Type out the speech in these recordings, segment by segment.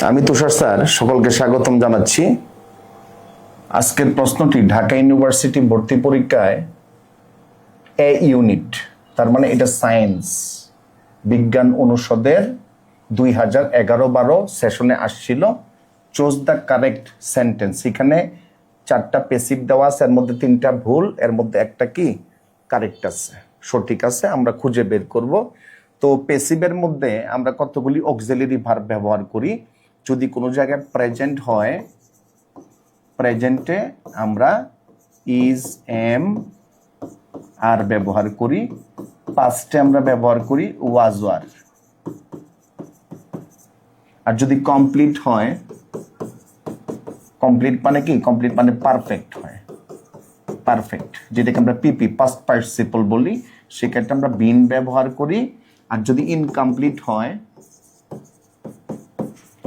আমি তুষার স্যার, সকলকে স্বাগতম জানাচ্ছি। আজকের প্রশ্নটি ঢাকা ইউনিভার্সিটি ভর্তি পরীক্ষায় এ ইউনিট, তার মানে এটা সায়েন্স বিজ্ঞান অনুষদের 2011-12 সেশনে আসছিল। Choose the correct sentence. এখানে 4টা প্যাসিভ দেওয়া আছে, এর মধ্যে 3টা ভুল, এর মধ্যে একটা কি কারেক্ট আছে, সঠিক আছে, আমরা খুঁজে বের করব। তো প্যাসিভের মধ্যে আমরা কতগুলি অক্সিলারি ভার্ব ব্যবহার করি। যদি কোনো জায়গায় প্রেজেন্ট হয়, প্রেজেন্টে আমরা ইজ, এম, আর ব্যবহার করি। পাস্টে আমরা ব্যবহার করি ওয়াজ, ওয়ার। আর যদি কমপ্লিট হয়, কমপ্লিট মানে কি, কমপ্লিট মানে পারফেক্ট হয়, পারফেক্ট, যেটাকে আমরা পিপি পাস্ট পার্টিসিপল বলি, সেক্ষেত্রে আমরা বিন ব্যবহার করি। আর যদি ইনকমপ্লিট হয়,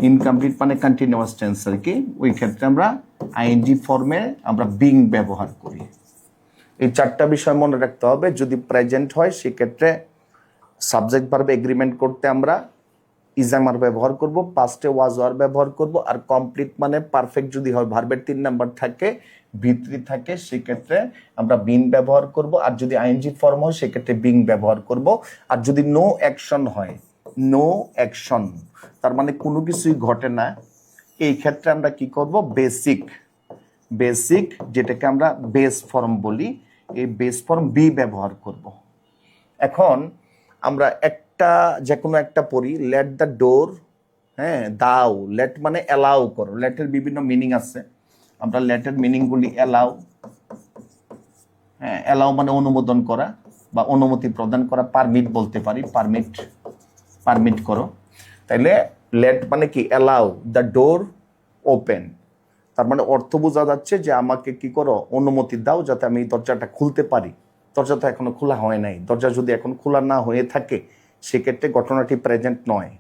ইনকমপ্লিট মানে কন্টিনিউয়াস টেন্স আর কি, ওই ক্ষেত্রে আমরা আইএনজি ফর্মে আমরা বিং ব্যবহার করি। এই 4টা বিষয় মনে রাখতে হবে। যদি প্রেজেন্ট হয় সেক্ষেত্রে সাবজেক্ট ভার্ব এগ্রিমেন্ট করতে আমরা ইজামার ব্যবহার করব, পাস্টে ওয়াজ, ওয়ার ব্যবহার করব। আর কমপ্লিট মানে পারফেক্ট যদি হয়, ভার্বের 3 নাম্বার থাকে, ভিত্তি থাকে, সেক্ষেত্রে আমরা বিন ব্যবহার করব। আর যদি আইএনজি ফর্ম হয় সেক্ষেত্রে বিং ব্যবহার করব। আর যদি নো অ্যাকশন হয়, নো অ্যাকশন তার মানে কোনো কিছুই ঘটে না, এই ক্ষেত্রে আমরা কি করব, বেসিক, বেসিক যেটাকে আমরা বেস ফর্ম বলি, এই বেস ফর্ম বি ব্যবহার করব। এখন আমরা যে কোনো একটা পড়ি, লেট দ্য ডোর, হ্যাঁ, দাও, লেট মানে অ্যালাউ করো, লেটের বিভিন্ন মিনিং আছে, আমরা লেটের মিনিং বলি অ্যালাউ, হ্যাঁ, অ্যালাউ মানে অনুমোদন করা বা অনুমতি প্রদান করা, পারমিট বলতে পারি, পারমিট, পারমিট করো। তাইলে লেট মানে কি, অ্যালাউ দ্য ডোর ওপেন, তার মানে অর্থ বোঝা যাচ্ছে যে আমাকে কি করো, অনুমতি দাও যাতে আমি দরজাটা খুলতে পারি। দরজা তো এখনো খোলা হয় নাই, দরজা যদি এখন খোলা না হয়ে থাকে সেক্ষেত্রে ঘটনাটি প্রেজেন্ট নয়,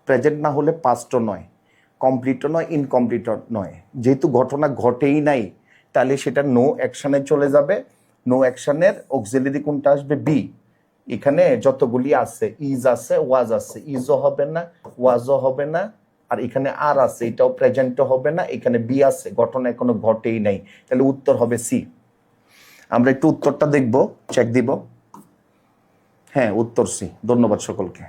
প্রেজেন্ট না হলে পাস্টও নয়, কমপ্লিটও নয়, ইনকমপ্লিটও নয়। যেহেতু ঘটনা ঘটেই নাই, তাহলে সেটা নো অ্যাকশনে চলে যাবে। নো অ্যাকশনের অক্সিলারি কোনটা আসবে, বি। এখানে যতগুলি আছে, ইজ আছে, ওয়াজ আছে, ইজও হবে না, ওয়াজও হবে না, আর এখানে আর আছে, এটাও প্রেজেন্টও হবে না, এখানে বি আছে, ঘটনা এখনো ঘটেই নাই, তাহলে উত্তর হবে সি। আমরা একটু উত্তরটা দেখব, চেক দিব। হ্যাঁ, উত্তর সি। ধন্যবাদ সকলকে।